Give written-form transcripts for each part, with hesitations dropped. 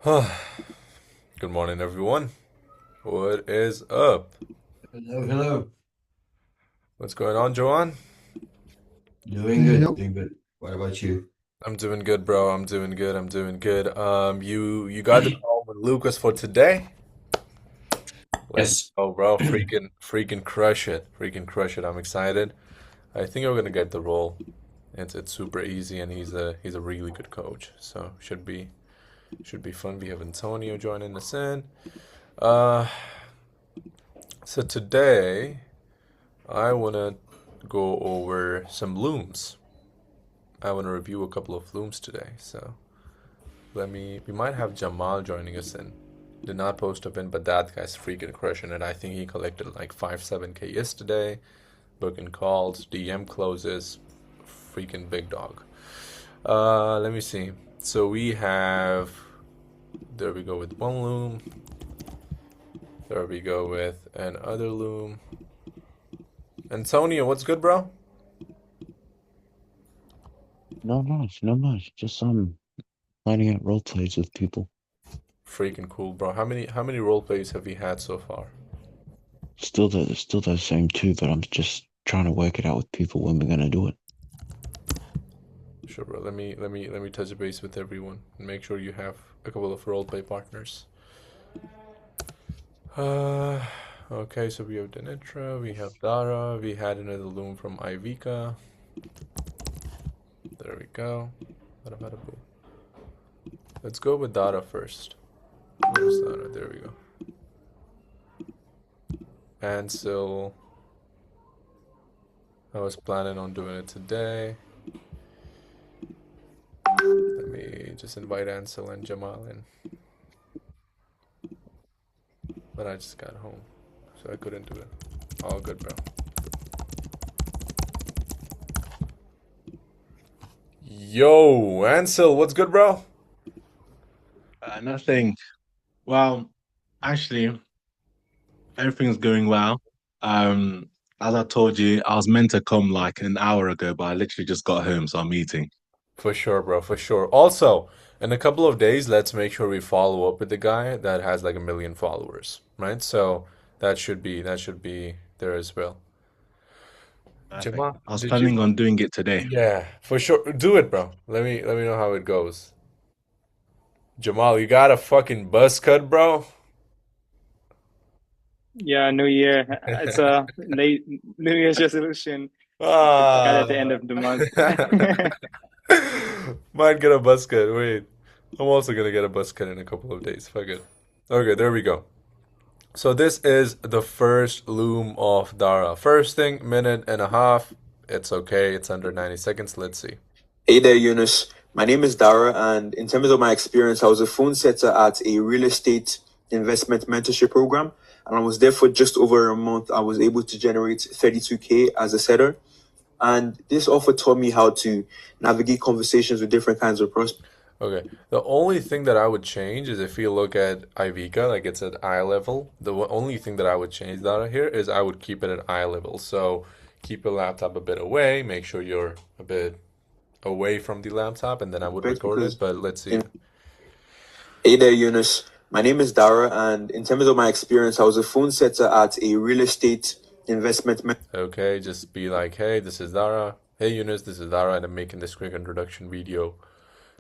Good morning, everyone. What is up? Hello, hello. What's going on, Joanne? Doing good, Yep. doing good. What about you? I'm doing good, bro. I'm doing good. I'm doing good. You got the call with Lucas for today? Let's Yes. go, bro. Freaking crush it. Freaking crush it. I'm excited. I think I'm gonna get the role. It's super easy, and he's a really good coach. So should be fun. We have Antonio joining us in. Uh, so today I wanna go over some looms. I want to review a couple of looms today. So we might have Jamal joining us in. Did not post up in, but that guy's freaking crushing it. I think he collected like 7K yesterday. Booking calls, DM closes. Freaking big dog. Let me see. So we have, there we go with one loom. There we go with another loom. Antonio, what's good, bro? Not much, not much. Just planning out role plays with people. Freaking cool, bro. How many role plays have we had so far? Still the same too, but I'm just trying to work it out with people when we're gonna do it. Sure, bro. Let me touch base with everyone and make sure you have a couple of roleplay partners. Uh, okay, so we have Denitra, we have Dara, we had another loom from Ivica. There we go. Bada bada boom. Let's go with Dara first. Where's Dara? There we go. Ansel, I was planning on doing it today. Let me just invite Ansel and Jamal in, but I just got home, so I couldn't do it. All good, bro. Yo, Ansel, what's good, bro? Nothing. Well, actually, everything's going well. Um, as I told you, I was meant to come like an hour ago, but I literally just got home, so I'm eating. For sure, bro, for sure. Also, in a couple of days, let's make sure we follow up with the guy that has like 1 million followers, right? So that should be there as well. Perfect. Jamal, I was did you? planning on doing it today. Yeah, for sure. Do it, bro. Let me know how it goes. Jamal, you got a fucking buzz cut, bro. Yeah, New Year. It's a late New Year's resolution. Got at the end Ah. of the month. Might get a buzz cut. Wait, I'm also gonna get a buzz cut in a couple of days. Fuck it. Okay, there we go. So this is the first loom of Dara. First thing, minute and a half. It's okay. It's under 90 seconds. Let's see. Hey there, Eunice. My name is Dara, and in terms of my experience, I was a phone setter at a real estate investment mentorship program, and I was there for just over a month. I was able to generate 32K as a setter, and this offer taught me how to navigate conversations with different kinds of prospects. Okay. The only thing that I would change is if you look at Ivica, like it's at eye level. The only thing that I would change Dara here is I would keep it at eye level. So keep your laptop a bit away. Make sure you're a bit away from the laptop, and then I would record it. Because, But let's see. in, hey there, Eunice. My name is Dara, and in terms of my experience, I was a phone setter at a real estate investment. Okay, just be like, hey, this is Dara. Hey, Eunice, this is Dara, and I'm making this quick introduction video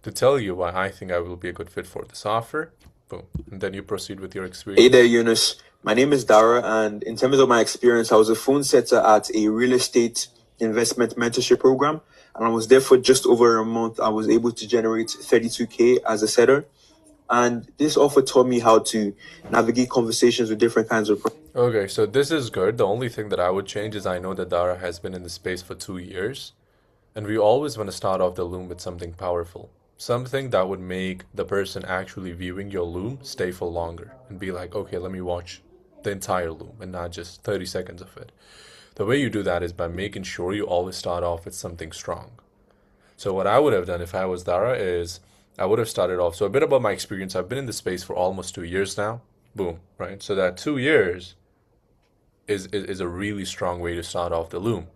to tell you why I think I will be a good fit for this offer. Boom. And then you proceed with your Hey there, experience. Eunice. My name is Dara, and in terms of my experience, I was a phone setter at a real estate investment mentorship program, and I was there for just over a month. I was able to generate 32K as a setter, and this offer taught me how to navigate conversations with different kinds of. Okay, so this is good. The only thing that I would change is I know that Dara has been in the space for 2 years, and we always want to start off the loom with something powerful. Something that would make the person actually viewing your loom stay for longer and be like, okay, let me watch the entire loom and not just 30 seconds of it. The way you do that is by making sure you always start off with something strong. So what I would have done if I was Dara is I would have started off. So a bit about my experience. I've been in the space for almost 2 years now. Boom, right? So that 2 years is a really strong way to start off the loom.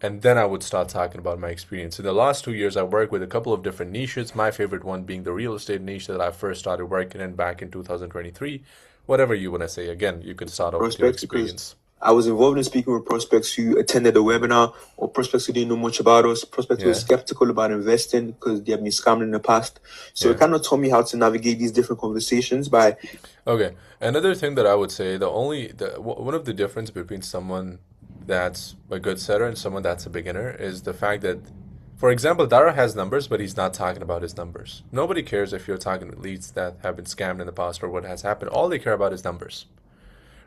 and then I would start talking about my experience. In the last 2 years, I worked with a couple of different niches. My favorite one being the real estate niche that I first started working in back in 2023. Whatever you want to say, again, you can start off with your prospects because experience. I was involved in speaking with prospects who attended the webinar or prospects who didn't know much about us, prospects who were Yeah. skeptical about investing because they have been scammed in the past. So it Yeah. kind of taught me how to navigate these different conversations by Okay. Another thing that I would say, one of the difference between someone that's a good setter and someone that's a beginner is the fact that, for example, Dara has numbers, but he's not talking about his numbers. Nobody cares if you're talking with leads that have been scammed in the past or what has happened. All they care about is numbers,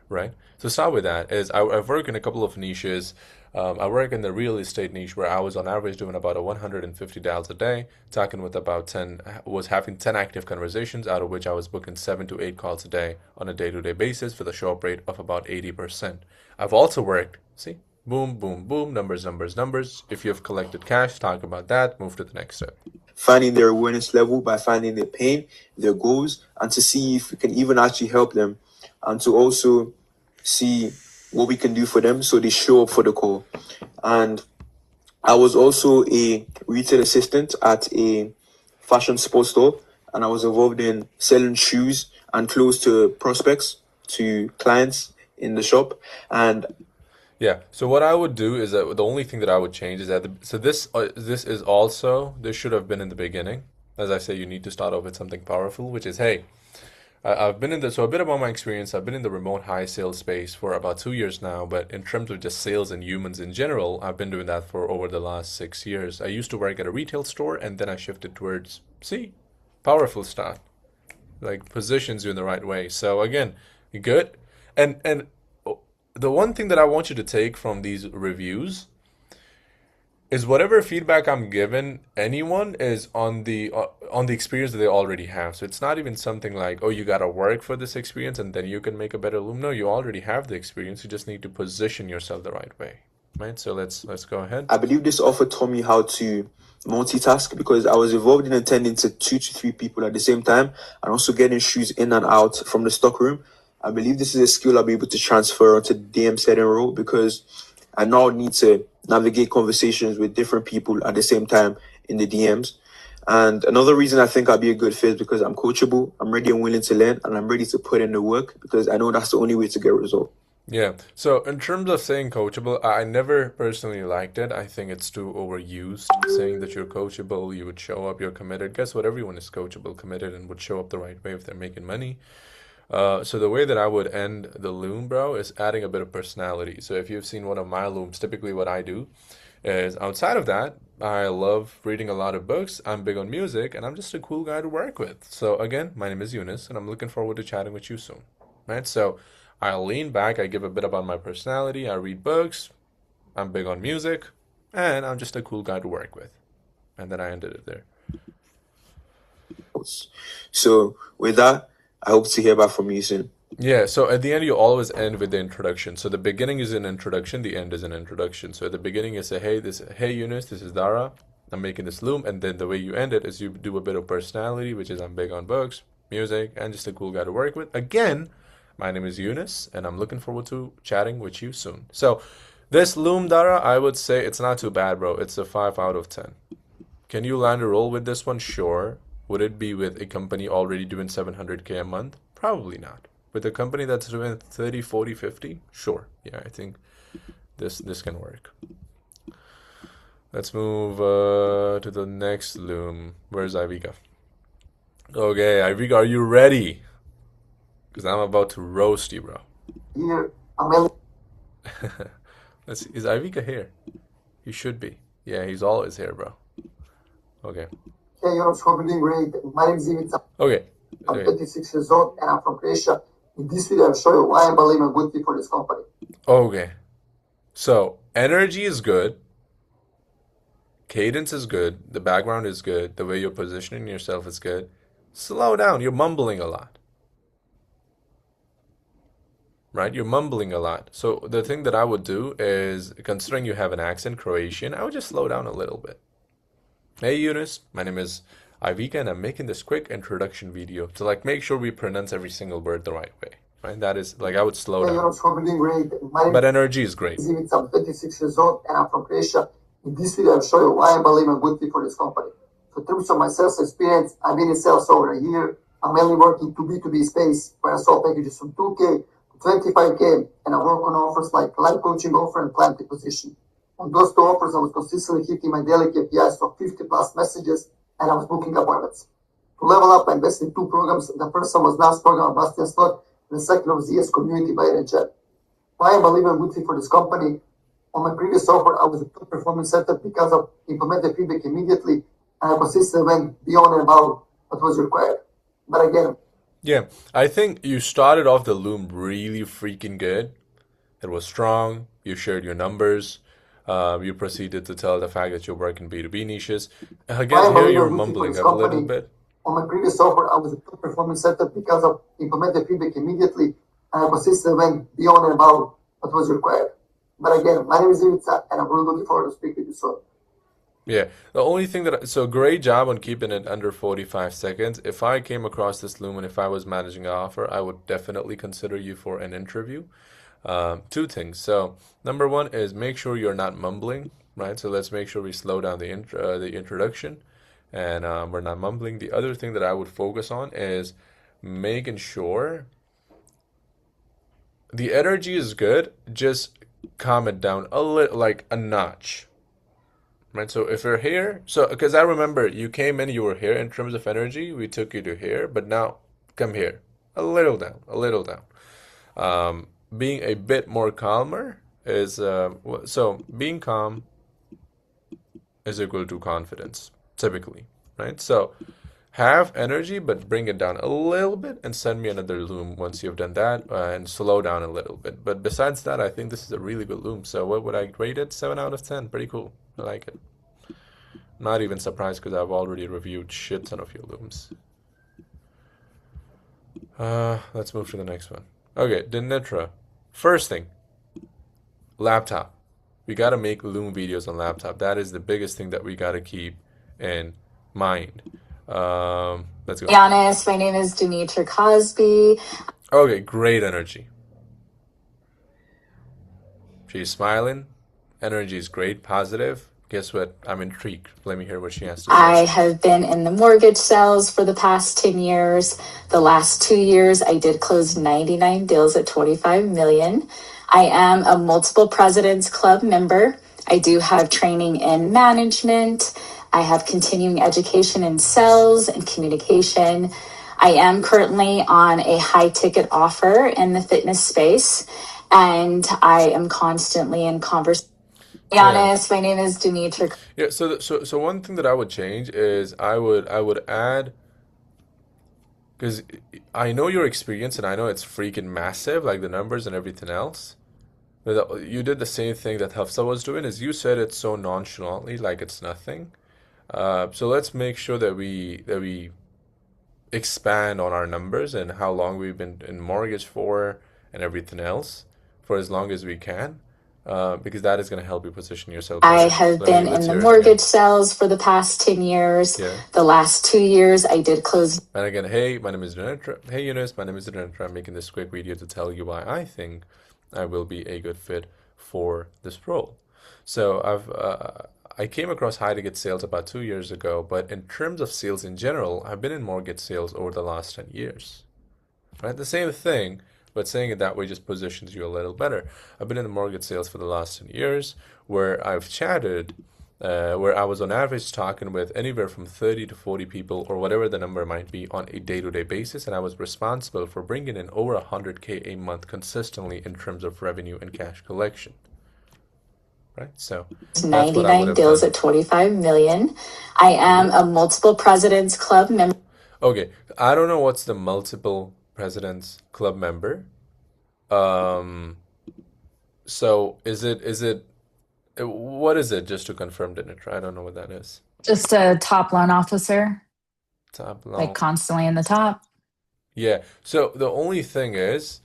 right? So start with that. I've worked in a couple of niches. I work in the real estate niche where I was on average doing about a 150 dials a day, talking with about 10, was having 10 active conversations, out of which I was booking 7 to 8 calls a day on a day-to-day basis with a show-up rate of about 80%. I've also worked, see, boom, boom, boom, numbers, numbers, numbers. If you've collected cash, talk about that, move to the next step. finding their awareness level, by finding their pain, their goals, and to see if we can even actually help them, and to also see what we can do for them so they show up for the call. And I was also a retail assistant at a fashion sports store, and I was involved in selling shoes and clothes to prospects, to clients in the shop. And Yeah. So what I would do is that the only thing that I would change is that this should have been in the beginning. As I say, you need to start off with something powerful, which is, hey, I've been in so a bit about my experience. I've been in the remote high sales space for about 2 years now, but in terms of just sales and humans in general, I've been doing that for over the last 6 years. I used to work at a retail store, and then I shifted towards, see, powerful stuff, like positions you in the right way. So again, good. And the one thing that I want you to take from these reviews is whatever feedback I'm giving anyone is on the experience that they already have. So it's not even something like, oh, you gotta work for this experience and then you can make a better Loom. No, you already have the experience. You just need to position yourself the right way, right? So let's go ahead. I believe this offer taught me how to multitask because I was involved in attending to 2 to 3 people at the same time and also getting shoes in and out from the stock room. I believe this is a skill I'll be able to transfer onto the DM setting role because I now need to navigate conversations with different people at the same time in the DMs. And another reason I think I'll be a good fit is because I'm coachable, I'm ready and willing to learn, and I'm ready to put in the work because I know that's the only way to get a result. Yeah. So in terms of saying coachable, I never personally liked it. I think it's too overused. Saying that you're coachable, you would show up, you're committed. Guess what? Everyone is coachable, committed, and would show up the right way if they're making money. So the way that I would end the Loom, bro, is adding a bit of personality. So if you've seen one of my Looms, typically what I do is outside of that, I love reading a lot of books. I'm big on music, and I'm just a cool guy to work with. So again, my name is Eunice, and I'm looking forward to chatting with you soon. Right? So I lean back, I give a bit about my personality, I read books, I'm big on music, and I'm just a cool guy to work with. And then I ended it there. So with that, I hope to hear back from you soon. Yeah, so at the end, you always end with the introduction. So the beginning is an introduction, the end is an introduction. So at the beginning, you say, hey Eunice, this is Dara. I'm making this Loom. And then the way you end it is you do a bit of personality, which is I'm big on books, music, and just a cool guy to work with. Again, my name is Eunice, and I'm looking forward to chatting with you soon. So this Loom, Dara, I would say it's not too bad, bro. It's a 5 out of 10. Can you land a role with this one? Sure. Would it be with a company already doing 700K a month? Probably not. With a company that's doing 30, 40, 50? Sure. Yeah, I think this can work. Let's move to the next Loom. Where's Ivica? Okay, Ivica, are you ready? Because I'm about to roast you, bro. Here, I'm Let's see. Is Ivica here? He should be. Yeah, he's always here, bro. Okay. Hey, Europe, hope you're doing great. My name is Ivica. Okay. I'm Okay. 26 years old and I'm from Croatia. In this video, I'll show you why I believe I'm a good fit for this company. Okay. So, energy is good. Cadence is good. The background is good. The way you're positioning yourself is good. Slow down. You're mumbling a lot. Right? You're mumbling a lot. So, the thing that I would do is, considering you have an accent, Croatian, I would just slow down a little bit. Hey Eunice, my name is Ivica and I'm making this quick introduction video to make sure we pronounce every single word the right way. right? That is like I would slow Hey, down. Europe, hope you're doing great. My name But energy is great. is Ivica. I'm 26 years old and I'm from Croatia. In this video, I'll show you why I believe I'm a good fit for this company. So in terms of my sales experience, I've been in sales over a year. I'm mainly working to B2B space where I sold packages from 2K to 25K, and I work on offers like life coaching offer and client acquisition. On those two offers, I was consistently hitting my daily KPIs for 50 plus messages, and I was booking appointments. To level up, I invested in two programs. The first one was NAS program by Bastian Slot, and the second was ES Community by NHL. Why I believe I'm good fit for this company? On my previous offer, I was a top performing setup because of implemented feedback immediately, and I consistently went beyond and above what was required. But again, Yeah, I think you started off the Loom really freaking good. It was strong. You shared your numbers. You proceeded to tell the fact that you work in B2B niches. why Again, I here believe you're I'm good fit for mumbling this a little company? bit. On my previous offer, I was a top performing setup because of implemented feedback immediately, and I consistently went beyond and above what was required. But again, my name is Ivica, and I'm really looking forward to speaking with you soon. Yeah, the only thing so great job on keeping it under 45 seconds. If I came across this Loom and if I was managing an offer, I would definitely consider you for an interview. Two things. So number one is make sure you're not mumbling, right? So let's make sure we slow down the introduction, and we're not mumbling. The other thing that I would focus on is making sure the energy is good. Just calm it down a little, like a notch, right? So if you're here, so because I remember you came in, you were here in terms of energy, we took you to here, but now come here, a little down, a little down. Being a bit more calmer is so being calm is equal to confidence, typically, right? So have energy, but bring it down a little bit and send me another Loom once you've done that, and slow down a little bit. But besides that, I think this is a really good Loom. So what would I rate it? 7 out of 10. Pretty cool. I like it. Not even surprised because I've already reviewed shit ton of your Looms. Let's move to the next one. Okay, Dinitra. First thing, laptop. We got to make Loom videos on laptop. That is the biggest thing that we got to keep in mind. Let's go. Be honest, my name is Denitra Cosby. Okay, great energy. She's smiling. Energy is great, positive. Guess what? I'm intrigued. Let me hear what she has to I say. have been in the mortgage sales for the past 10 years. The last 2 years, I did close 99 deals at 25 million. I am a multiple Presidents Club member. I do have training in management. I have continuing education in sales and communication. I am currently on a high ticket offer in the fitness space, and I am constantly in conversation. Be honest, my name is Denitra. Yeah, so one thing that I would change is I would add, because I know your experience and I know it's freaking massive, like the numbers and everything else. But you did the same thing that Hafsa was doing, is you said it so nonchalantly, like it's nothing. So let's make sure that we expand on our numbers and how long we've been in mortgage for and everything else for as long as we can. Because that is going to help you position yourself I better. have Let's been in hear the it again. mortgage sales for the past 10 years. Yeah. The last 2 years, I did close. And again, hey, my name is Dinitra. Hey, Eunice, my name is Dinitra. I'm making this quick video to tell you why I think I will be a good fit for this role. So I came across high ticket sales about 2 years ago, but in terms of sales in general, I've been in mortgage sales over the last 10 years. Right? The same thing, but saying it that way just positions you a little better. I've been in the mortgage sales for the last 10 years where I've chatted, where I was on average talking with anywhere from 30 to 40 people or whatever the number might be on a day-to-day basis, and I was responsible for bringing in over 100K a month consistently in terms of revenue and cash collection. Right? So that's what I would 99 have deals done. at 25 million. I am a multiple Presidents Club member. Okay, I don't know what's the multiple Presidents Club member. So is it what is it, just to confirm, Dinitra? I don't know what that is. Just a top loan officer, Top like loan. constantly in the top. Yeah. So the only thing is,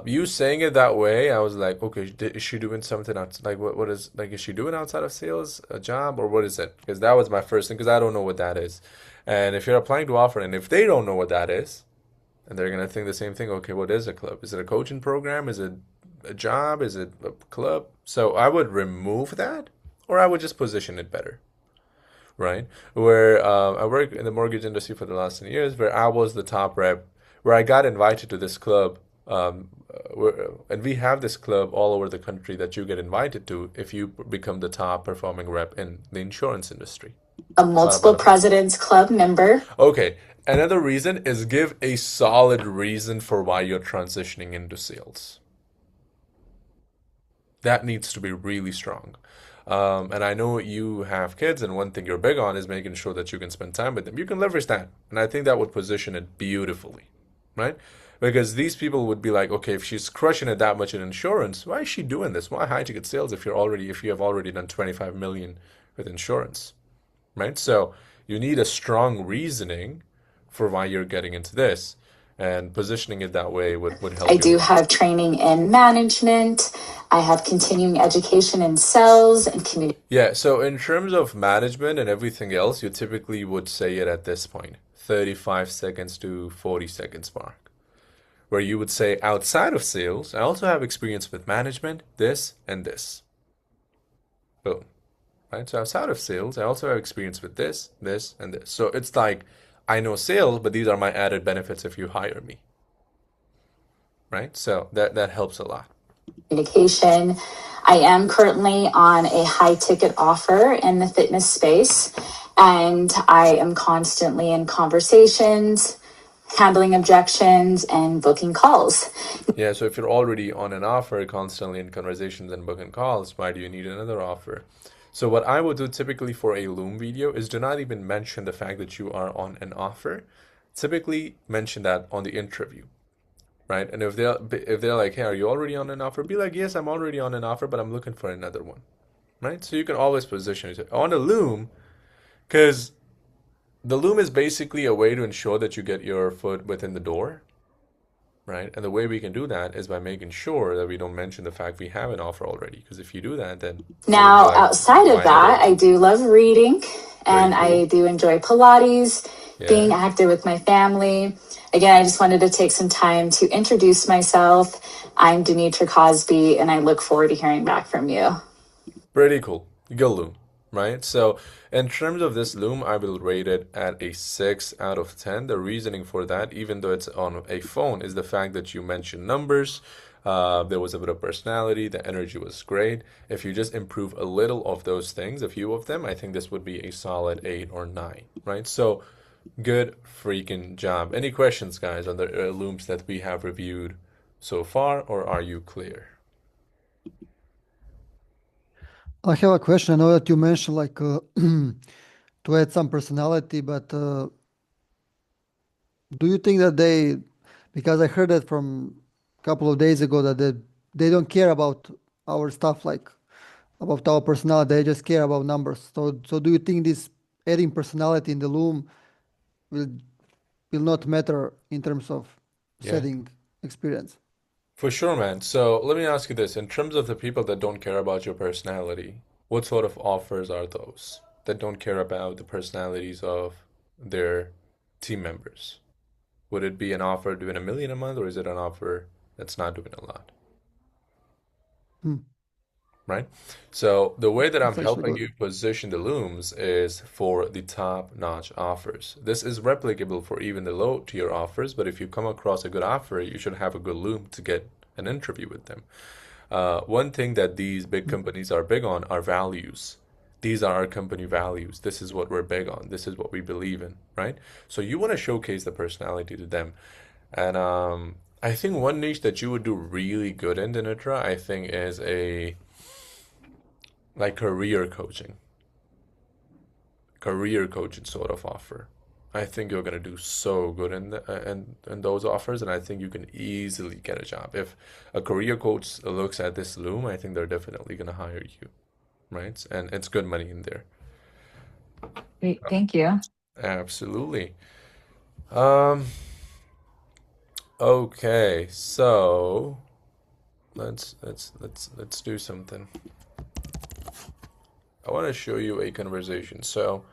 you saying it that way, I was like, okay, is she doing something else? Like, what is, like, is she doing outside of sales a job, or what is it? Because that was my first thing, because I don't know what that is. And if you're applying to offer, and if they don't know what that is, And they're gonna think the same thing. Okay, what is a club? Is it a coaching program? Is it a job? Is it a club? So I would remove that, or I would just position it better, right? Where I work in the mortgage industry for the last 10 years, where I was the top rep, where I got invited to this club. And we have this club all over the country that you get invited to if you become the top performing rep in the insurance industry. A multiple presidents club member. Okay, another reason is give a solid reason for why you're transitioning into sales. That needs to be really strong. And I know you have kids, and one thing you're big on is making sure that you can spend time with them. You can leverage that. And I think that would position it beautifully, right? Because these people would be like, okay, if she's crushing it that much in insurance, why is she doing this? Why high ticket sales if you have already done 25 million with insurance, right? So you need a strong reasoning for why you're getting into this, and positioning it that way would help I you. do have training in management. I have continuing education in sales and community. Yeah, so in terms of management and everything else, you typically would say it at this point, 35 seconds to 40 seconds mark, where you would say, outside of sales, I also have experience with management, this and this. Boom. Right? So outside of sales, I also have experience with this, this, and this. So it's like, I know sales, but these are my added benefits if you hire me. Right? So that helps a lot. Communication. I am currently on a high ticket offer in the fitness space, and I am constantly in conversations, handling objections, and booking calls. Yeah, so if you're already on an offer, constantly in conversations and booking calls, why do you need another offer? So what I would do typically for a Loom video is do not even mention the fact that you are on an offer. Typically mention that on the interview, right? And if they're like, hey, are you already on an offer? Be like, yes, I'm already on an offer, but I'm looking for another one, right? So you can always position it on a Loom, because the Loom is basically a way to ensure that you get your foot within the door, right? And the way we can do that is by making sure that we don't mention the fact we have an offer already. Because if you do that, then now like, outside of that, I do love reading, and I do enjoy Pilates, being active with my family. Again, I just wanted to take some time to introduce myself. I'm Demetra Cosby, and I look forward to hearing back from you. Pretty cool. Go Loom, right? So in terms of this Loom, I will rate it at a 6 out of 10. The reasoning for that, even though it's on a phone, is the fact that you mentioned numbers. There was a bit of personality. The energy was great. If you just improve a little of those things, a few of them, I think this would be a solid 8 or 9, right? So good freaking job. Any questions, guys, on the Looms that we have reviewed so far, or are you clear? I have a question. I know that you mentioned like to add some personality, but do you think that because I heard that from a couple of days ago that they don't care about our stuff, like about our personality, they just care about numbers. So do you think this adding personality in the Loom will not matter in terms of setting experience? For sure, man. So let me ask you this. In terms of the people that don't care about your personality, what sort of offers are those that don't care about the personalities of their team members? Would it be an offer doing $1 million a month, or is it an offer that's not doing a lot? Right? So the way that I'm helping you position the Looms is for the top-notch offers. This is replicable for even the low-tier offers, but if you come across a good offer, you should have a good Loom to get an interview with them. One thing that these big companies are big on are values. These are our company values. This is what we're big on. This is what we believe in, right? So you want to showcase the personality to them. And I think one niche that you would do really good in, Dinitra, I think is like career coaching sort of offer. I think you're gonna do so good in those offers, and I think you can easily get a job. If a career coach looks at this Loom, I think they're definitely gonna hire you, right? And it's good money in there. Great, thank you. Absolutely. Okay, so let's do something. I want to show you a conversation. So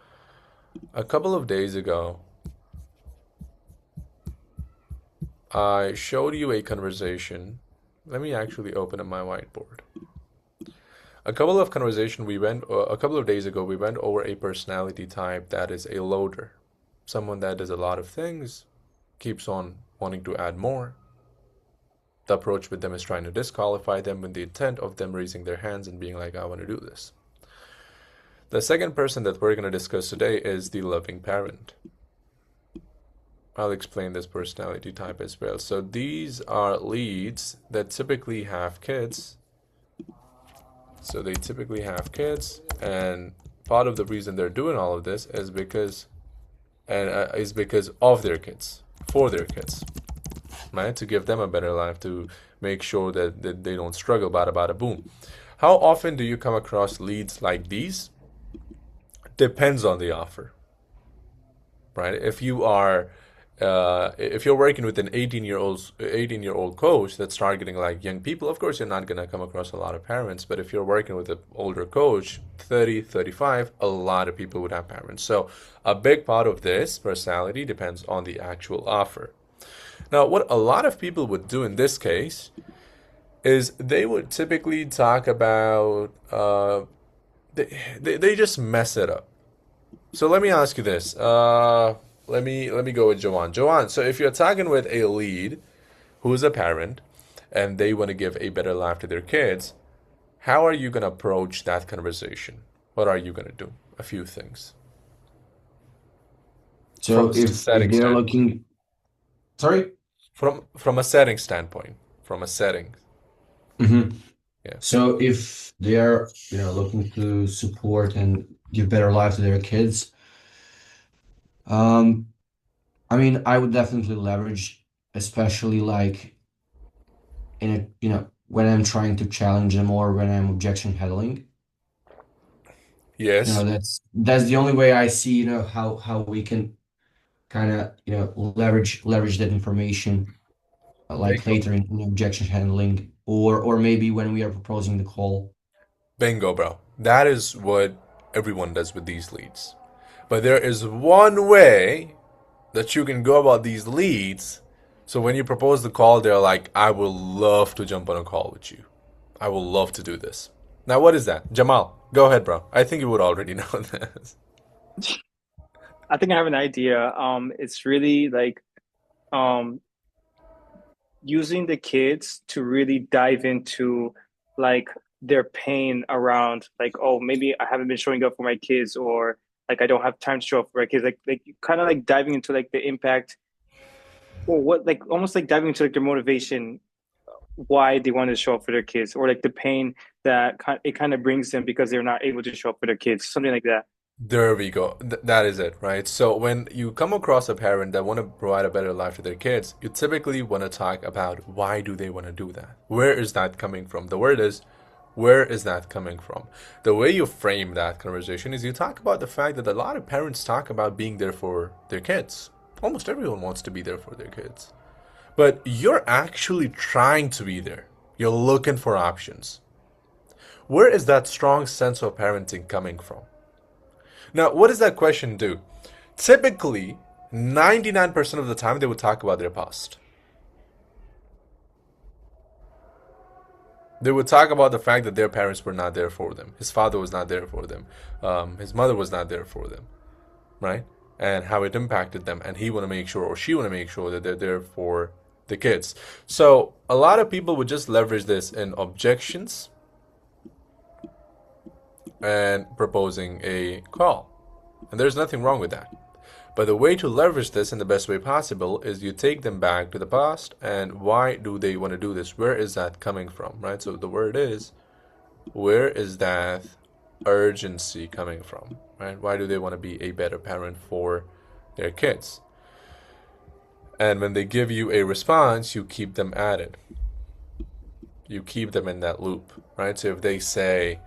a couple of days ago, I showed you a conversation. Let me actually open up my whiteboard. A couple of days ago, we went over a personality type that is a loader. Someone that does a lot of things, keeps on wanting to add more. The approach with them is trying to disqualify them with the intent of them raising their hands and being like, I want to do this. The second person that we're going to discuss today is the loving parent. I'll explain this personality type as well. So these are leads that typically have kids. So they typically have kids, and part of the reason they're doing all of this is because of their kids, for their kids, right? To give them a better life, to make sure that they don't struggle, bada bada boom. How often do you come across leads like these? Depends on the offer, right? If you're working with an 18-year-old coach that's targeting like young people, of course you're not going to come across a lot of parents. But if you're working with an older coach, 30, 35, a lot of people would have parents. So a big part of this personality depends on the actual offer. Now, what a lot of people would do in this case is they would typically talk about they just mess it up. So let me ask you this. Let me go with Joanne. Joanne, so if you're talking with a lead who is a parent and they want to give a better life to their kids, how are you going to approach that conversation? What are you going to do? A few things. So From a if setting they're standpoint. looking, sorry. From a setting standpoint. From a setting. Mm-hmm. Yeah. So if they are, looking to support and give better life to their kids, I mean, I would definitely leverage, especially like when I'm trying to challenge them or when I'm objection handling. Yes. That's the only way I see, how we can kind of, leverage that information, like Bingo. later in objection handling or maybe when we are proposing the call. Bingo, bro. That is what everyone does with these leads. But there is one way that you can go about these leads. So when you propose the call, they're like, I would love to jump on a call with you. I would love to do this. Now, what is that? Jamal, go ahead, bro. I think you would already know this. I think I have an idea. It's really like using the kids to really dive into like their pain around like, oh, maybe I haven't been showing up for my kids, or like I don't have time to show up for my kids. Like kind of like diving into like the impact, or what, like almost like diving into like their motivation, why they want to show up for their kids, or like the pain that it kind of brings them because they're not able to show up for their kids, something like that. There we go. That is it, right? So when you come across a parent that want to provide a better life to their kids, you typically want to talk about why do they want to do that? Where is that coming from? The word is, where is that coming from? The way you frame that conversation is you talk about the fact that a lot of parents talk about being there for their kids. Almost everyone wants to be there for their kids. But you're actually trying to be there. You're looking for options. Where is that strong sense of parenting coming from? Now, what does that question do? Typically, 99% of the time, they would talk about their past. They would talk about the fact that their parents were not there for them. His father was not there for them. His mother was not there for them, right? And how it impacted them. And he want to make sure, or she want to make sure that they're there for the kids. So a lot of people would just leverage this in objections and proposing a call. And there's nothing wrong with that. But the way to leverage this in the best way possible is you take them back to the past and why do they want to do this? Where is that coming from, right? So the word is, where is that urgency coming from, right? Why do they want to be a better parent for their kids? And when they give you a response, you keep them at it. You keep them in that loop, right? So if they say,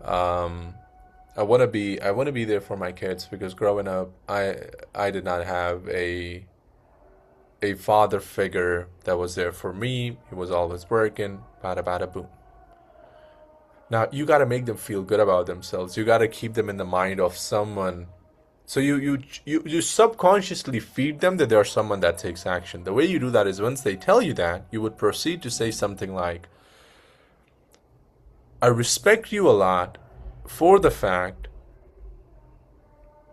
I want to be there for my kids because growing up I did not have a father figure that was there for me. He was always working, bada bada boom. Now you got to make them feel good about themselves. You got to keep them in the mind of someone So you subconsciously feed them that there's someone that takes action. The way you do that is once they tell you that, you would proceed to say something like, I respect you a lot for the fact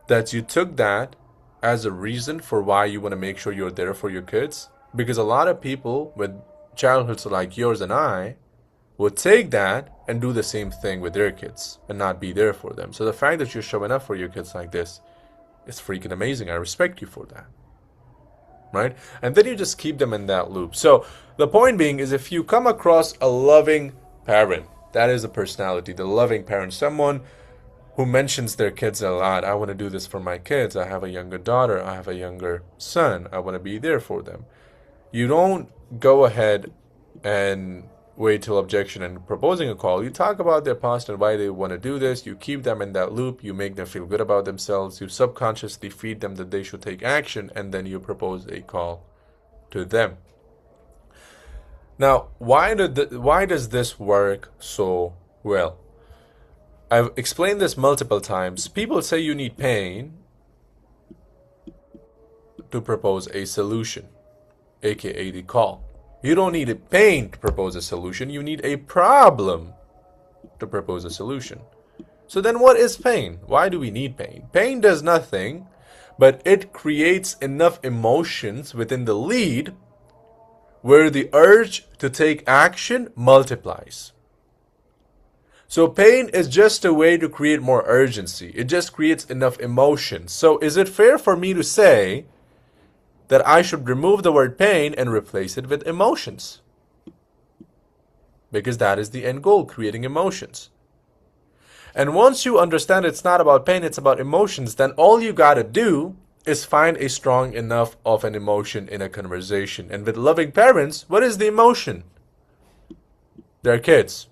that you took that as a reason for why you want to make sure you're there for your kids. Because a lot of people with childhoods like yours and I would take that and do the same thing with their kids and not be there for them. So the fact that you're showing up for your kids like this is freaking amazing. I respect you for that. Right? And then you just keep them in that loop. So the point being is if you come across a loving parent, that is a personality, the loving parent, someone who mentions their kids a lot. I want to do this for my kids. I have a younger daughter. I have a younger son. I want to be there for them. You don't go ahead and wait till objection and proposing a call. You talk about their past and why they want to do this. You keep them in that loop. You make them feel good about themselves. You subconsciously feed them that they should take action, and then you propose a call to them. Now, why does this work so well? I've explained this multiple times. People say you need pain to propose a solution, aka the call. You don't need a pain to propose a solution. You need a problem to propose a solution. So then what is pain? Why do we need pain? Pain does nothing, but it creates enough emotions within the lead where the urge to take action multiplies. So pain is just a way to create more urgency. It just creates enough emotion. So is it fair for me to say that I should remove the word pain and replace it with emotions? Because that is the end goal, creating emotions. And once you understand it's not about pain, it's about emotions, then all you gotta do is find a strong enough of an emotion in a conversation. And with loving parents, what is the emotion? Their kids.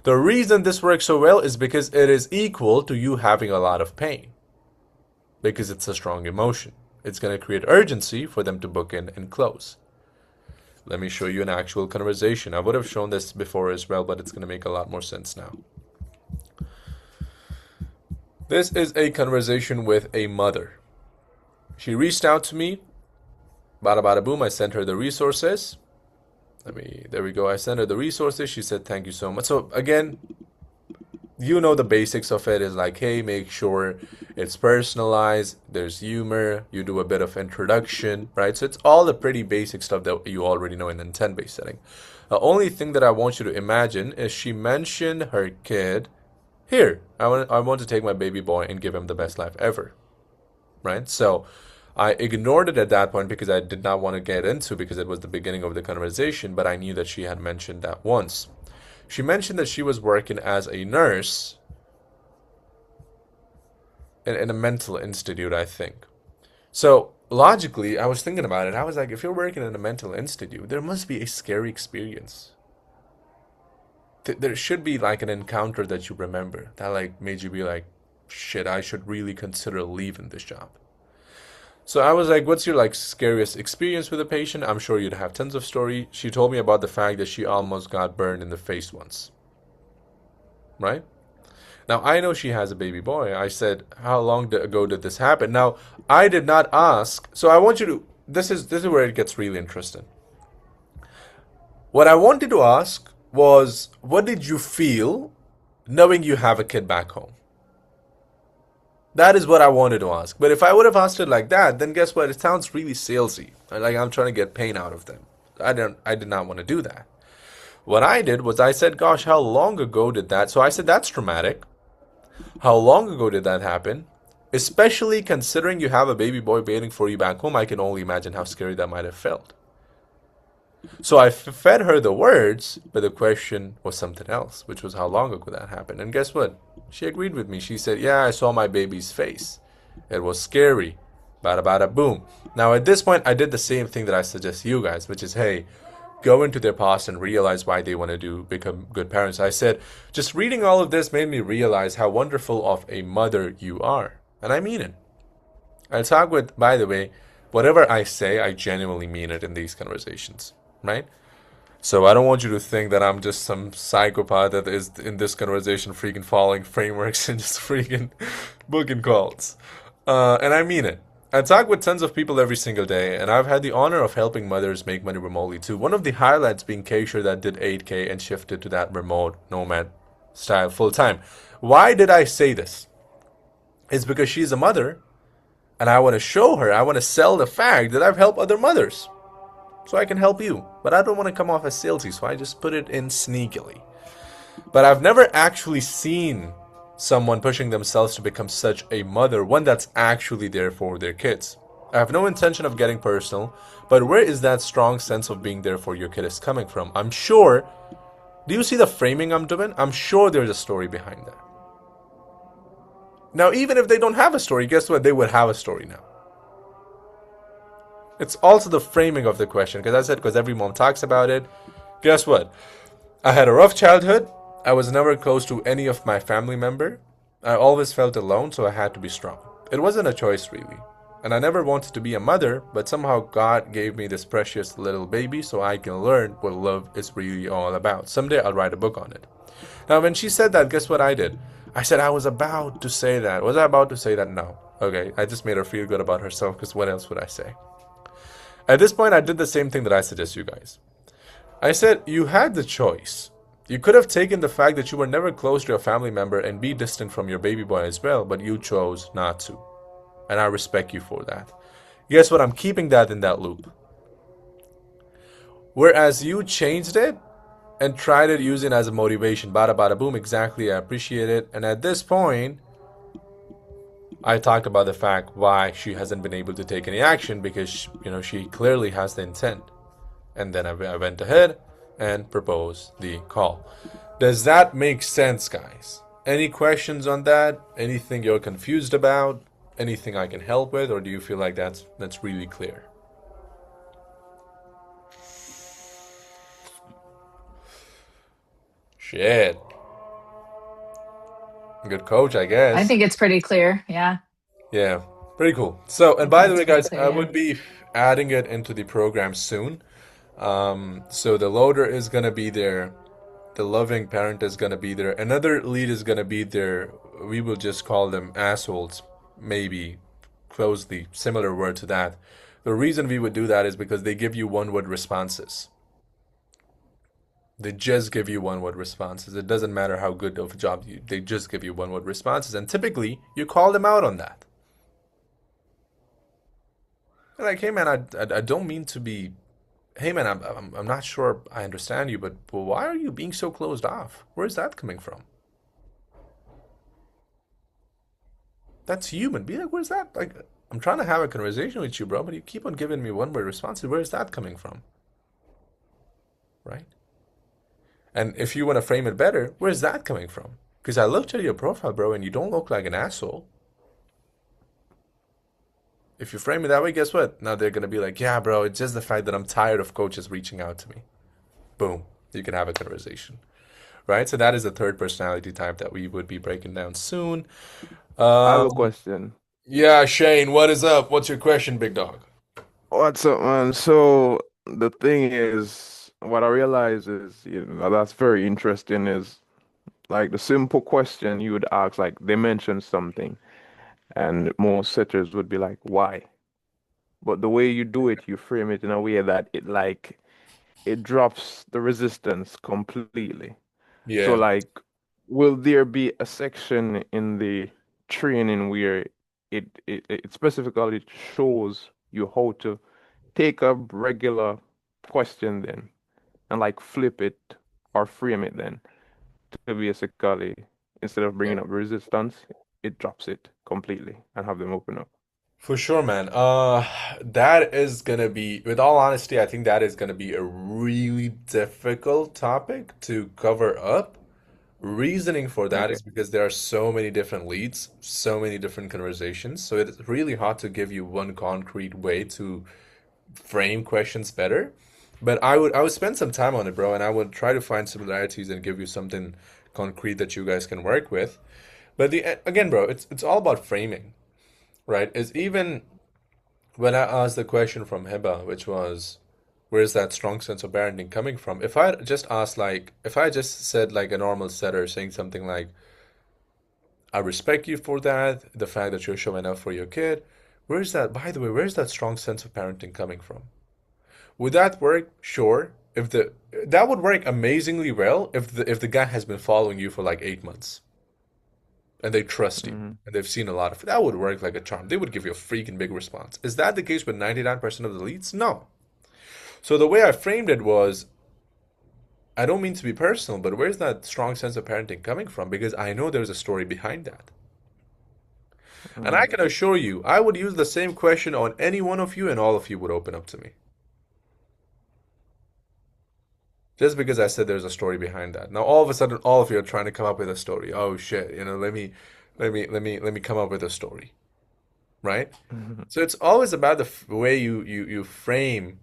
The reason this works so well is because it is equal to you having a lot of pain. Because it's a strong emotion. It's going to create urgency for them to book in and close. Let me show you an actual conversation. I would have shown this before as well, but it's going to make a lot more sense now. This is a conversation with a mother. She reached out to me. Bada bada boom, I sent her the resources. There we go. I sent her the resources. She said, thank you so much. So again, you know the basics of it is like, hey, make sure it's personalized. There's humor. You do a bit of introduction, right? So it's all the pretty basic stuff that you already know in an intent-based setting. The only thing that I want you to imagine is she mentioned her kid. Here, I want to take my baby boy and give him the best life ever, right? So I ignored it at that point because I did not want to get into because it was the beginning of the conversation, but I knew that she had mentioned that once. She mentioned that she was working as a nurse in a mental institute, I think. So logically, I was thinking about it. I was like, if you're working in a mental institute, there must be a scary experience. There should be like an encounter that you remember that like made you be like, shit, I should really consider leaving this job. So I was like, what's your like scariest experience with a patient? I'm sure you'd have tons of story. She told me about the fact that she almost got burned in the face once. Right? Now, I know she has a baby boy. I said, how long ago did this happen? Now, I did not ask. So I want you to, this is where it gets really interesting. What I wanted to ask was, what did you feel knowing you have a kid back home? That is what I wanted to ask. But if I would have asked it like that, then guess what? It sounds really salesy. Like I'm trying to get pain out of them. I did not want to do that. What I did was I said, gosh, how long ago did that? So I said, that's traumatic. How long ago did that happen? Especially considering you have a baby boy waiting for you back home, I can only imagine how scary that might have felt. So I fed her the words, but the question was something else, which was how long ago that happened. And guess what? She agreed with me. She said, yeah, I saw my baby's face. It was scary. Bada bada boom. Now at this point, I did the same thing that I suggest you guys, which is, hey, go into their past and realize why they want to become good parents. I said, just reading all of this made me realize how wonderful of a mother you are. And I mean it. I'll talk with, by the way, whatever I say, I genuinely mean it in these conversations, right? So I don't want you to think that I'm just some psychopath that is in this conversation freaking following frameworks and just freaking booking calls. And I mean it. I talk with tons of people every single day, and I've had the honor of helping mothers make money remotely too. One of the highlights being Keisha that did 8K and shifted to that remote nomad style full time. Why did I say this? It's because she's a mother, and I want to show her, I want to sell the fact that I've helped other mothers. So I can help you. But I don't want to come off as salesy, so I just put it in sneakily. But I've never actually seen someone pushing themselves to become such a mother, one that's actually there for their kids. I have no intention of getting personal, but where is that strong sense of being there for your kid is coming from? I'm sure. Do you see the framing I'm doing? I'm sure there's a story behind that. Now, even if they don't have a story, guess what? They would have a story now. It's also the framing of the question, because I said, because every mom talks about it. Guess what? I had a rough childhood. I was never close to any of my family member. I always felt alone, so I had to be strong. It wasn't a choice, really. And I never wanted to be a mother, but somehow God gave me this precious little baby so I can learn what love is really all about. Someday I'll write a book on it. Now, when she said that, guess what I did? I said I was about to say that. Was I about to say that? No. Okay, I just made her feel good about herself, because what else would I say? At this point, I did the same thing that I suggest you guys. I said, you had the choice. You could have taken the fact that you were never close to a family member and be distant from your baby boy as well, but you chose not to. And I respect you for that. Guess what? I'm keeping that in that loop. Whereas you changed it and tried it using as a motivation. Bada bada boom, exactly, I appreciate it. And at this point, I talked about the fact why she hasn't been able to take any action, because she clearly has the intent. And then I went ahead and proposed the call. Does that make sense, guys? Any questions on that? Anything you're confused about? Anything I can help with? Or do you feel like that's really clear? Shit. Good coach, I guess. I think it's pretty clear. Yeah. Yeah, pretty cool. So, and by the way, guys, Clear, I yeah. would be adding it into the program soon. So the loader is gonna be there. The loving parent is gonna be there. Another lead is gonna be there. We will just call them assholes, maybe closely similar word to that. The reason we would do that is because they give you one-word responses. They just give you one-word responses. It doesn't matter how good of a job they just give you one-word responses, and typically you call them out on that. You're like, hey man, I don't mean to be. Hey man, I'm not sure I understand you, but why are you being so closed off? Where's that coming from? That's human. Be like, where's that? Like, I'm trying to have a conversation with you, bro, but you keep on giving me one-word responses. Where's that coming from? Right? And if you want to frame it better, where's that coming from? Because I looked at your profile, bro, and you don't look like an asshole. If you frame it that way, guess what? Now they're going to be like, yeah, bro, it's just the fact that I'm tired of coaches reaching out to me. Boom. You can have a conversation. Right? So that is the third personality type that we would be breaking down soon. I have a question. Yeah, Shane, what is up? What's your question, big dog? What's up, man? So the thing is, what I realize is, that's very interesting is like the simple question you would ask, like they mentioned something, and most setters would be like, why? But the way you do it, you frame it in a way that it drops the resistance completely. So Yeah. like, will there be a section in the training where it specifically shows you how to take a regular question then and like flip it or frame it then to basically, instead of bringing up resistance, it drops it completely and have them open up? For sure, man. That is gonna be, with all honesty, I think that is gonna be a really difficult topic to cover up. Reasoning for that Okay. is because there are so many different leads, so many different conversations. So it's really hard to give you one concrete way to frame questions better. But I would spend some time on it, bro, and I would try to find similarities and give you something concrete that you guys can work with. But again, bro, it's all about framing, right? It's even when I asked the question from Heba, which was, where's that strong sense of parenting coming from? If I just asked, like, if I just said, like, a normal setter saying something like, I respect you for that, the fact that you're showing up for your kid, where's that, by the way, where's that strong sense of parenting coming from? Would that work? Sure. If the That would work amazingly well if the guy has been following you for like 8 months and they trust you Mm-hmm. and they've seen a lot of it. That would work like a charm. They would give you a freaking big response. Is that the case with 99% of the leads? No. So the way I framed it was, I don't mean to be personal, but where's that strong sense of parenting coming from? Because I know there's a story behind that. And I Mm-hmm. can assure you, I would use the same question on any one of you and all of you would open up to me. Just because I said there's a story behind that. Now all of a sudden all of you are trying to come up with a story. Oh shit, let me come up with a story, right? Mm-hmm. So it's always about the way you frame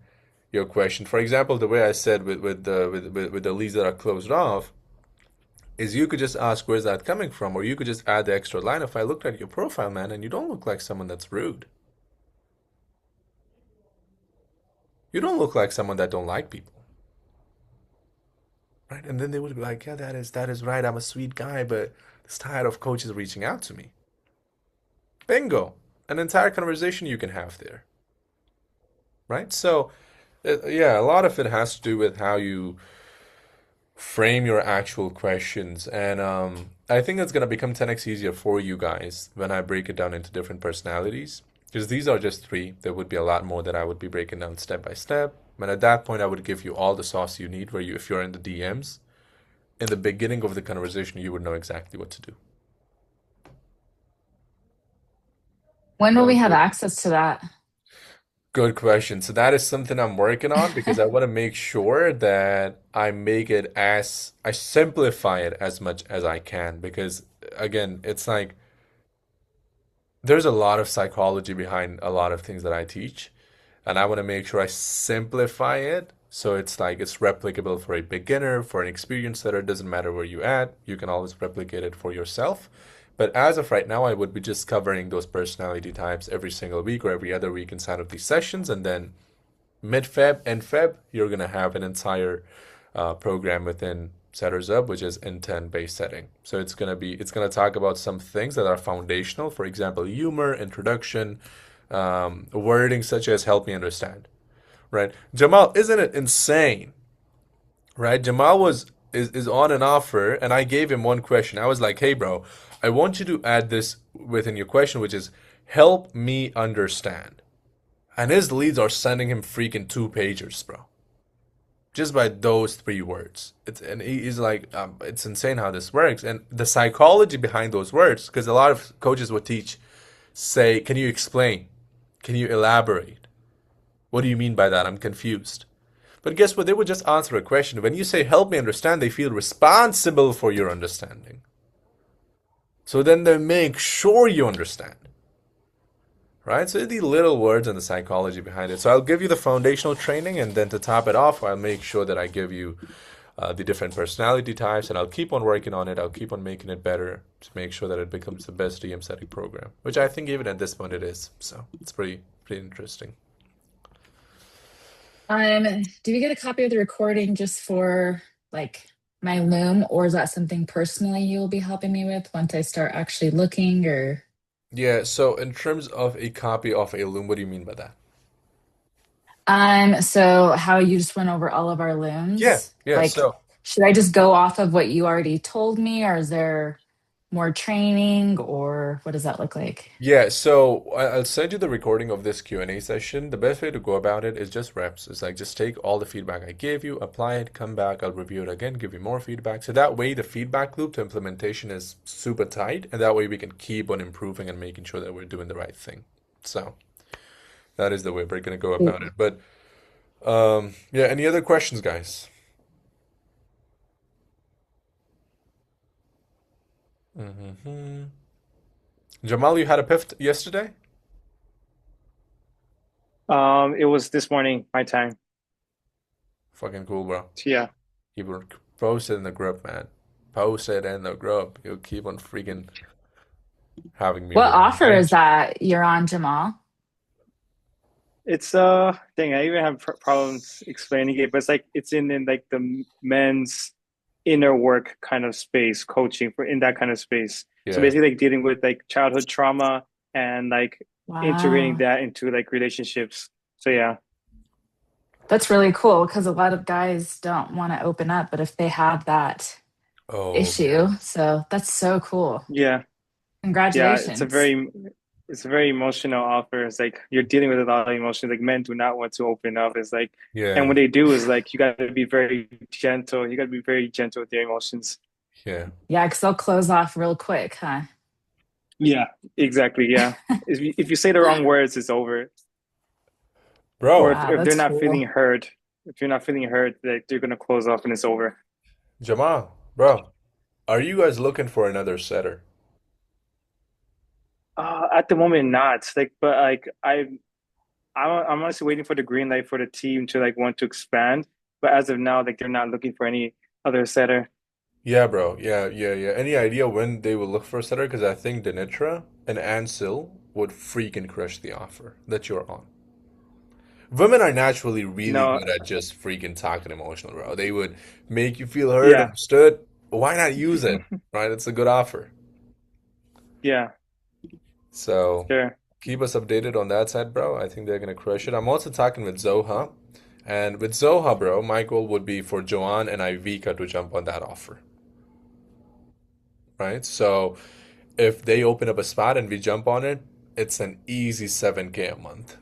your question. For example, the way I said with the leads that are closed off is you could just ask where's that coming from, or you could just add the extra line. If I looked at your profile, man, and you don't look like someone that's rude. You don't look like someone that don't like people. Right? And then they would be like, yeah, that is right. I'm a sweet guy, but it's tired of coaches reaching out to me. Bingo. An entire conversation you can have there. Right? So, yeah, a lot of it has to do with how you frame your actual questions. And I think it's going to become 10x easier for you guys when I break it down into different personalities. Because these are just three. There would be a lot more that I would be breaking down step by step. And at that point, I would give you all the sauce you need where if you're in the DMs, in the beginning of the conversation, you would know exactly what to do. When will we Sounds have good. access to that? Good question. So that is something I'm working on because I want to make sure that I simplify it as much as I can because again, it's like there's a lot of psychology behind a lot of things that I teach, and I want to make sure I simplify it so it's like it's replicable for a beginner, for an experienced setter. It doesn't matter where you at, you can always replicate it for yourself. But as of right now, I would be just covering those personality types every single week or every other week inside of these sessions, and then mid-Feb and Feb, you're gonna have an entire program within Setters Up, which is intent-based setting. So it's gonna talk about some things that are foundational. For example, humor, introduction, wording such as "help me understand." Right, Jamal, isn't it insane? Right, Jamal is on an offer, and I gave him one question. I was like, "Hey, bro, I want you to add this within your question, which is help me understand." And his leads are sending him freaking 2 pagers, bro. Just by those 3 words. He's like, it's insane how this works. And the psychology behind those words, because a lot of coaches would say, can you explain? Can you elaborate? What do you mean by that? I'm confused. But guess what? They would just answer a question. When you say, help me understand, they feel responsible for your understanding. So then they make sure you understand. Right? So the little words and the psychology behind it. So I'll give you the foundational training, and then to top it off, I'll make sure that I give you the different personality types, and I'll keep on working on it. I'll keep on making it better to make sure that it becomes the best DM setting program, which I think even at this point it is. So it's pretty interesting. Do we get a copy of the recording just for like my Loom, or is that something personally you'll be helping me with once I start actually looking or? Yeah, so in terms of a copy of a Loom, what do you mean by that? So how you just went over all of our Yeah, looms, yeah. like, So should I just go off of what you already told me, or is there more training, or what does that look like? yeah, so I'll send you the recording of this Q&A session. The best way to go about it is just reps. It's like just take all the feedback I gave you, apply it, come back, I'll review it again, give you more feedback. So that way the feedback loop to implementation is super tight, and that way we can keep on improving and making sure that we're doing the right thing. So that is the way we're gonna go about it. But yeah, any other questions, guys? hmm Jamal, you had a PIF yesterday? It was this morning, my time. Fucking cool, bro. So yeah. Keep on post it in the group, man. Post it in the group. You'll keep on freaking having me What rolling offer is bench. that you're on, Jamal? It's thing. I even have problems explaining it, but it's like it's in like the men's inner work kind of space, coaching for in that kind of space. So Yeah. basically, like dealing with like childhood trauma and like integrating Wow. that into like relationships. So yeah, That's really cool because a lot of guys don't want to open up, but if they have that Oh issue, yeah. so that's so cool. yeah, yeah. Congratulations. It's a very emotional offer. It's like you're dealing with a lot of emotions. Like men do not want to open up. It's like, and Yeah. when they do, is like you got to be very gentle. You got to be very gentle with their emotions. Yeah. Yeah, because they'll close off real quick, huh? Yeah, exactly. Yeah. If you say the wrong words, it's over. Or Bro, Wow, if they're that's not feeling cool. heard, if you're not feeling heard, like they're gonna close off and it's over. Jamal, bro, are you guys looking for another setter? At the moment, not like, but like I'm honestly waiting for the green light for the team to like want to expand. But as of now, like they're not looking for any other setter. Yeah, bro. Yeah, yeah, yeah. Any idea when they will look for a setter? Because I think Denitra and Ansel would freaking crush the offer that you're on. Women are naturally really No, good at just freaking talking emotional, bro. They would make you feel heard, yeah, understood. Why not use it? Right? It's a good offer. yeah, So sure. keep us updated on that side, bro. I think they're gonna crush it. I'm also talking with Zoha. And with Zoha, bro, my goal would be for Joanne and Ivika to jump on that offer. Right? So if they open up a spot and we jump on it, it's an easy 7K a month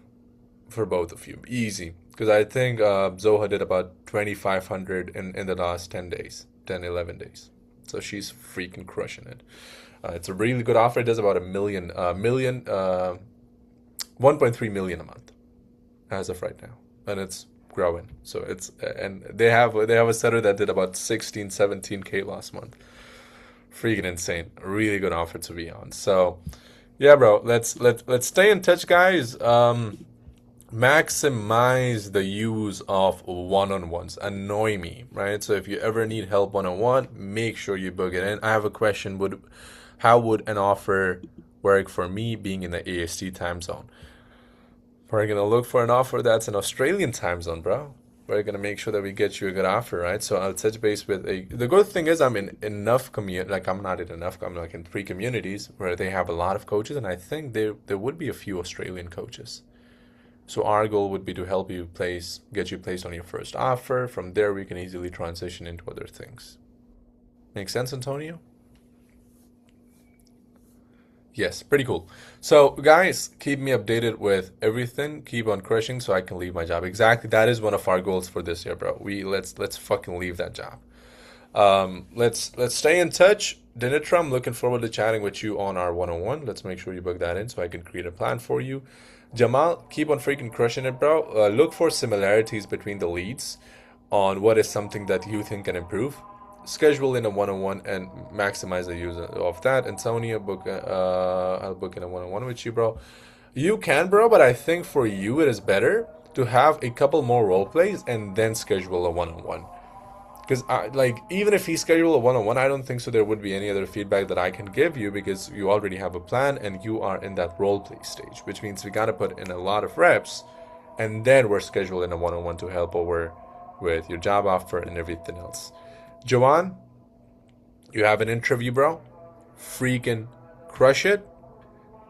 for both of you. Easy. Because I think Zoha did about 2,500 in the last 10 days, 10, 11 days. So she's freaking crushing it. It's a really good offer. It does about 1.3 million a month as of right now. And it's growing. So it's, and they have a setter that did about 16, 17K last month. Freaking insane. A really good offer to be on. So yeah, bro, let's stay in touch, guys. Maximize the use of one-on-ones. Annoy me, right? So if you ever need help one-on-one, make sure you book it in. I have a question. How would an offer work for me being in the AST time zone? We're gonna look for an offer that's in Australian time zone, bro. We're gonna make sure that we get you a good offer, right? So I'll touch base with a. The good thing is I'm in enough community. Like I'm not in enough. I'm like in 3 communities where they have a lot of coaches, and I think there would be a few Australian coaches. So our goal would be to help you get you placed on your first offer. From there, we can easily transition into other things. Make sense, Antonio? Yes, pretty cool. So, guys, keep me updated with everything. Keep on crushing so I can leave my job. Exactly, that is one of our goals for this year, bro. Let's fucking leave that job. Let's stay in touch. Dinitra, I'm looking forward to chatting with you on our one-on-one. Let's make sure you book that in so I can create a plan for you. Jamal, keep on freaking crushing it, bro. Look for similarities between the leads on what is something that you think can improve. Schedule in a one-on-one and maximize the use of that. Antonio, I'll book in a one-on-one with you, bro. You can, bro, but I think for you it is better to have a couple more role plays and then schedule a one-on-one. Because like even if he scheduled a one-on-one, I don't think so there would be any other feedback that I can give you because you already have a plan and you are in that role play stage, which means we gotta put in a lot of reps, and then we're scheduling a one-on-one to help over with your job offer and everything else. Joanne, you have an interview, bro. Freaking crush it,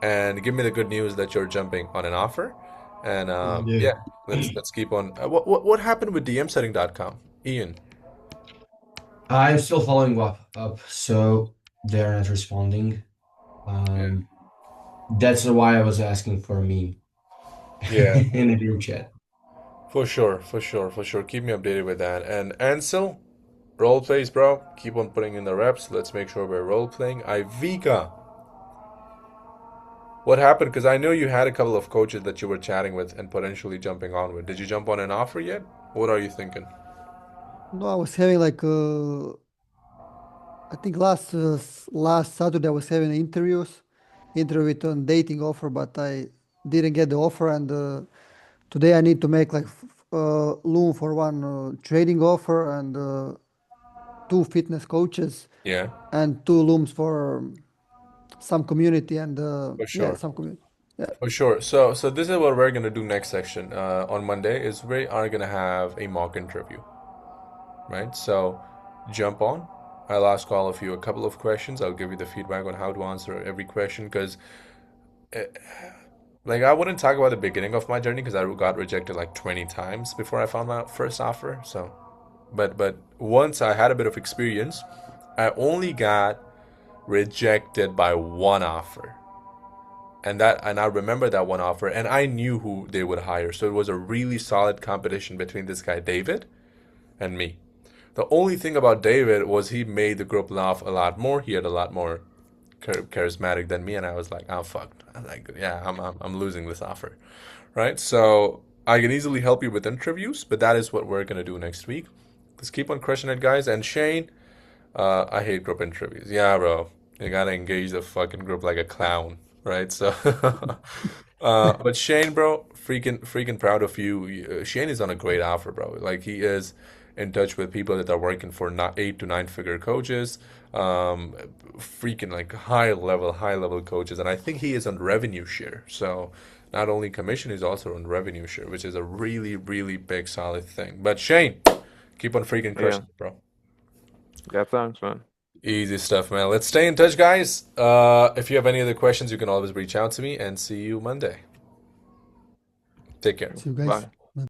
and give me the good news that you're jumping on an offer. And Yeah. yeah, let's keep on. What happened with DMsetting.com, Ian? I'm still following up, so they're not responding. Yeah. That's why I was asking for a meme Yeah. in the group chat. For sure, for sure, for sure. Keep me updated with that. And Ansel, role plays, bro. Keep on putting in the reps. Let's make sure we're role playing. Ivika, what happened? Because I know you had a couple of coaches that you were chatting with and potentially jumping on with. Did you jump on an offer yet? What are you thinking? No, I was having like I think last Saturday I was having interview with a dating offer, but I didn't get the offer, and today I need to make like Loom for one trading offer and two fitness coaches Yeah, and two Looms for some community and for yeah, sure. some community. For sure. So this is what we're gonna do next section. On Monday is we are gonna have a mock interview, right? So jump on. I'll ask all of you a couple of questions. I'll give you the feedback on how to answer every question because, like, I wouldn't talk about the beginning of my journey because I got rejected like 20 times before I found my first offer. So, but once I had a bit of experience, I only got rejected by one offer. And I remember that one offer and I knew who they would hire. So it was a really solid competition between this guy David and me. The only thing about David was he made the group laugh a lot more. He had a lot more charismatic than me, and I was like, I'm fucked. I'm like, yeah, I'm losing this offer, right? So I can easily help you with interviews, but that is what we're gonna do next week. Let's keep on crushing it, guys. And Shane, I hate group interviews. Yeah, bro, you gotta engage the fucking group like a clown, right? So, but Shane, bro, freaking proud of you. Shane is on a great offer, bro. Like he is in touch with people that are working for not 8 to 9 figure coaches, um, freaking like high level coaches, and I think he is on revenue share. So not only commission, he's also on revenue share, which is a really big solid thing. But Shane, keep on freaking Yeah. crushing, it, bro. Yeah, thanks, man. Easy stuff, man. Let's stay in touch, guys. If you have any other questions, you can always reach out to me and see you Monday. Take care. See you guys. Bye.